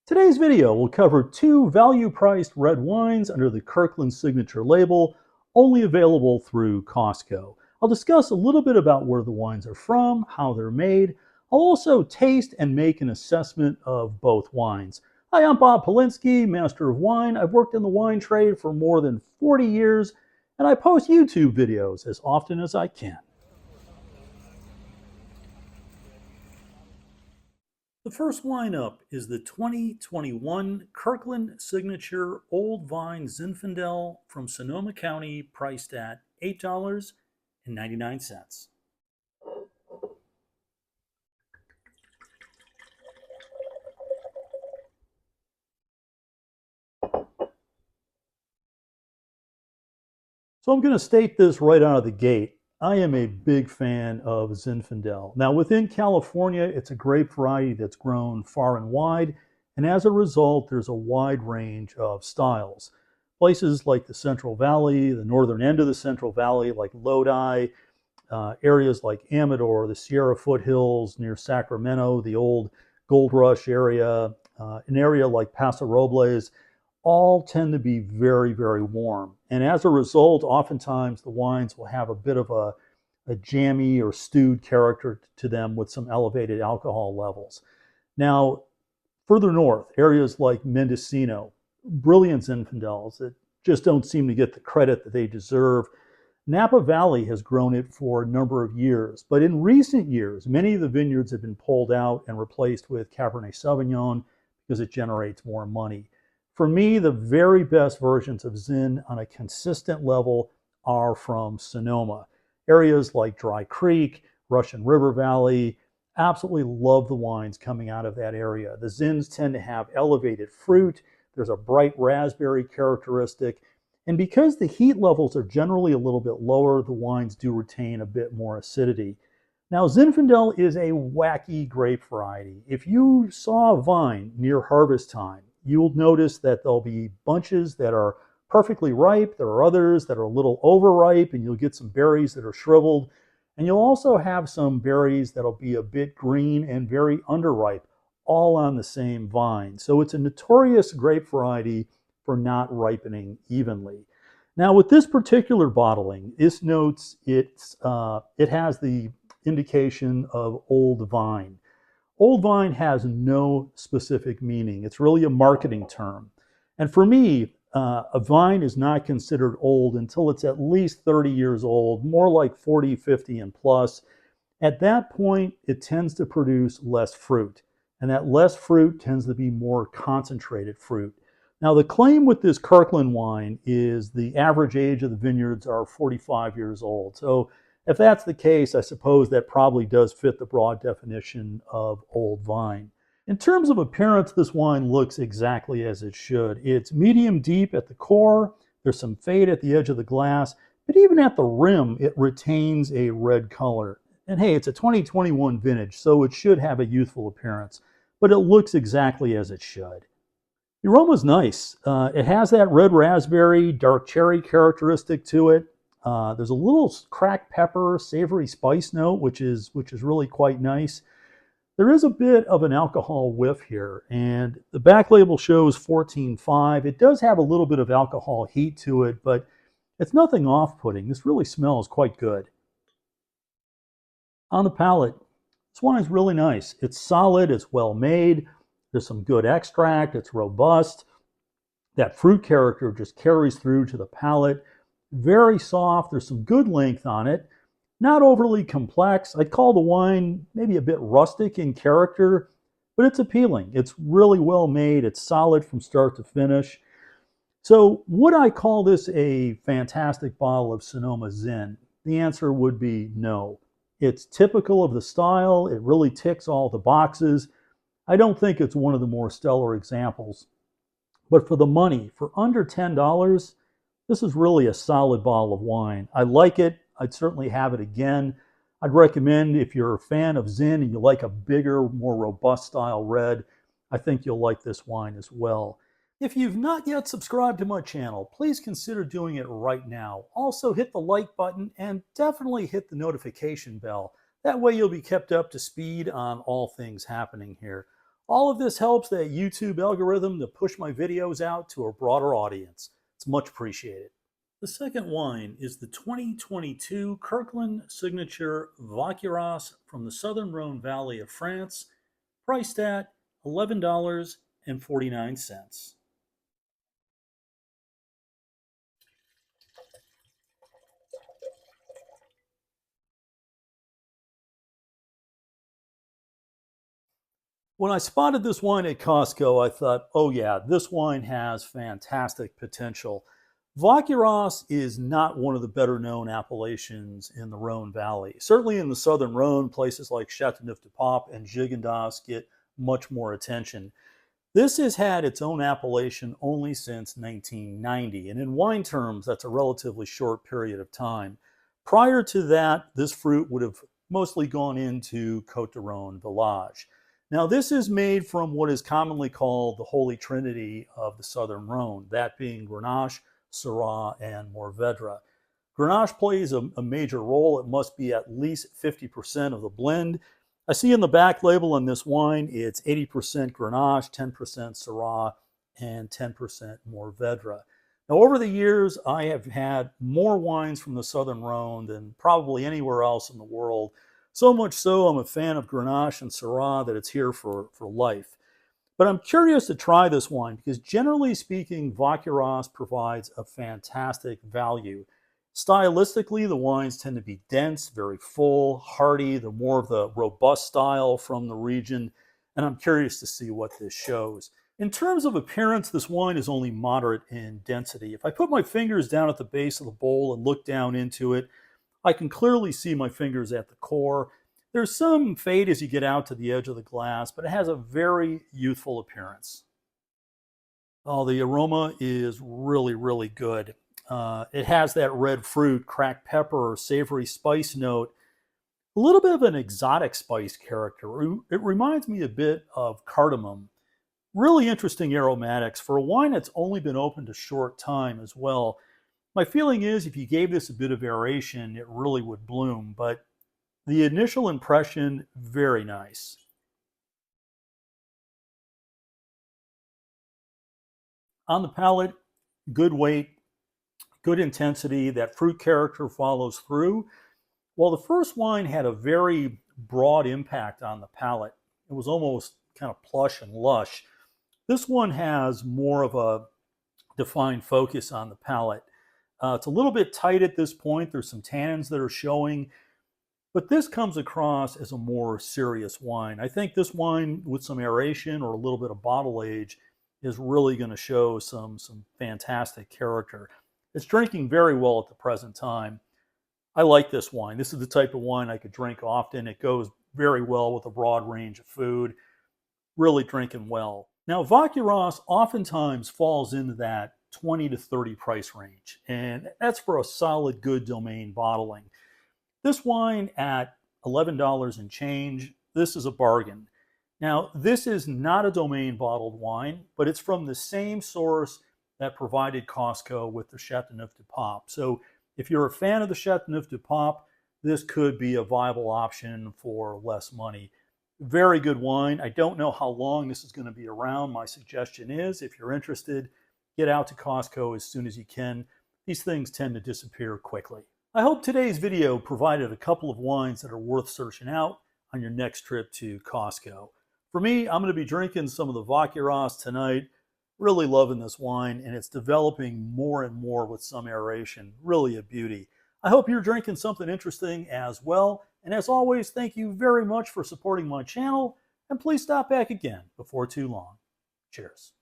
Today's video will cover two value-priced red wines under the Kirkland Signature label, only available through Costco. I'll discuss a little bit about where the wines are from, how they're made. I'll also taste and make an assessment of both wines. Hi, I'm Bob Paulinski, Master of Wine. I've worked in the wine trade for more than 40 years, and I post YouTube videos as often as I can. The first wine up is the 2021 Kirkland Signature Old Vine Zinfandel from Sonoma County, priced at $8.99. So I'm going to state this right out of the gate. I am a big fan of Zinfandel. Now, within California, it's a grape variety that's grown far and wide, and as a result, there's a wide range of styles. Places like the Central Valley, the northern end of the Central Valley, like Lodi, areas like Amador, the Sierra Foothills near Sacramento, the old Gold Rush area, an area like Paso Robles, all tend to be very, very warm. And as a result, oftentimes the wines will have a bit of a jammy or stewed character to them with some elevated alcohol levels. Now, further north, areas like Mendocino, brilliant Zinfandels that just don't seem to get the credit that they deserve. Napa Valley has grown it for a number of years, but in recent years, many of the vineyards have been pulled out and replaced with Cabernet Sauvignon because it generates more money. For me, the very best versions of Zin on a consistent level are from Sonoma. Areas like Dry Creek, Russian River Valley, absolutely love the wines coming out of that area. The Zins tend to have elevated fruit. There's a bright raspberry characteristic. And because the heat levels are generally a little bit lower, the wines do retain a bit more acidity. Now, Zinfandel is a wacky grape variety. If you saw a vine near harvest time, you'll notice that there'll be bunches that are perfectly ripe. There are others that are a little overripe, and you'll get some berries that are shriveled. And you'll also have some berries that'll be a bit green and very underripe, all on the same vine. So it's a notorious grape variety for not ripening evenly. Now, with this particular bottling, this notes it has the indication of old vine. Old vine has no specific meaning. It's really a marketing term. And for me, a vine is not considered old until it's at least 30 years old, more like 40, 50, and plus. At that point, it tends to produce less fruit. And that less fruit tends to be more concentrated fruit. Now, the claim with this Kirkland wine is the average age of the vineyards are 45 years old. So if that's the case, I suppose that probably does fit the broad definition of old vine. In terms of appearance, this wine looks exactly as it should. It's medium deep at the core. There's some fade at the edge of the glass, but even at the rim, it retains a red color. And hey, it's a 2021 vintage, so it should have a youthful appearance, but it looks exactly as it should. The aroma's nice. It has that red raspberry, dark cherry characteristic to it. There's a little cracked pepper, savory spice note, which is really quite nice. There is a bit of an alcohol whiff here, and the back label shows 14.5. It does have a little bit of alcohol heat to it, but it's nothing off-putting. This really smells quite good. On the palate, this wine is really nice. It's solid, it's well made. There's some good extract, it's robust. That fruit character just carries through to the palate. Very soft, there's some good length on it. Not overly complex. I'd call the wine maybe a bit rustic in character, but it's appealing. It's really well made. It's solid from start to finish. So would I call this a fantastic bottle of Sonoma Zin? The answer would be no. It's typical of the style. It really ticks all the boxes. I don't think it's one of the more stellar examples. But for the money, for under $10, this is really a solid bottle of wine. I like it. I'd certainly have it again. I'd recommend if you're a fan of Zin and you like a bigger, more robust style red, I think you'll like this wine as well. If you've not yet subscribed to my channel, please consider doing it right now. Also hit the like button and definitely hit the notification bell. That way you'll be kept up to speed on all things happening here. All of this helps that YouTube algorithm to push my videos out to a broader audience. It's much appreciated. The second wine is the 2022 Kirkland Signature Vaqueras from the southern Rhone Valley of France, priced at $11.49. When I spotted this wine at Costco, I thought, oh yeah, this wine has fantastic potential. Vaqueras is not one of the better known appellations in the Rhone Valley. Certainly in the southern Rhone, places like Châteauneuf-du-Pape and Gigondas get much more attention. This has had its own appellation only since 1990, and in wine terms, that's a relatively short period of time. Prior to that, this fruit would have mostly gone into Côte de Rhone village. Now, this is made from what is commonly called the Holy Trinity of the Southern Rhone, that being Grenache, Syrah, and Mourvedre. Grenache plays a major role. It must be at least 50% of the blend. I see in the back label on this wine, it's 80% Grenache, 10% Syrah, and 10% Mourvedre. Now, over the years, I have had more wines from the Southern Rhone than probably anywhere else in the world. So much so, I'm a fan of Grenache and Syrah that it's here for life. But I'm curious to try this wine because generally speaking, Vaqueras provides a fantastic value. Stylistically, the wines tend to be dense, very full, hearty. They're more of the robust style from the region, and I'm curious to see what this shows. In terms of appearance, this wine is only moderate in density. If I put my fingers down at the base of the bowl and look down into it, I can clearly see my fingers at the core. There's some fade as you get out to the edge of the glass, but it has a very youthful appearance. Oh, the aroma is really, really good. It has that red fruit, cracked pepper, savory spice note, a little bit of an exotic spice character. It reminds me a bit of cardamom. Really interesting aromatics for a wine that's only been opened a short time as well. My feeling is if you gave this a bit of aeration, it really would bloom, but the initial impression, very nice. On the palate, good weight, good intensity. That fruit character follows through. While the first wine had a very broad impact on the palate, it was almost kind of plush and lush. This one has more of a defined focus on the palate. It's a little bit tight at this point. There's some tannins that are showing, but this comes across as a more serious wine. I think this wine with some aeration or a little bit of bottle age is really going to show some fantastic character. It's drinking very well at the present time. I like this wine. This is the type of wine I could drink often. It goes very well with a broad range of food. Really drinking well. Now, Vaqueras oftentimes falls into that 20 to 30 price range, and that's for a solid good domain bottling. This wine at $11 and change, this is a bargain. Now, this is not a domain bottled wine, but it's from the same source that provided Costco with the Châteauneuf-du-Pape. So if you're a fan of the Châteauneuf-du-Pape, this could be a viable option for less money. Very good wine. I don't know how long this is going to be around. My suggestion is if you're interested, get out to Costco as soon as you can. These things tend to disappear quickly. I hope today's video provided a couple of wines that are worth searching out on your next trip to Costco. For me, I'm going to be drinking some of the Vaqueras tonight. Really loving this wine, and it's developing more and more with some aeration. Really a beauty. I hope you're drinking something interesting as well. And as always, thank you very much for supporting my channel, and please stop back again before too long. Cheers.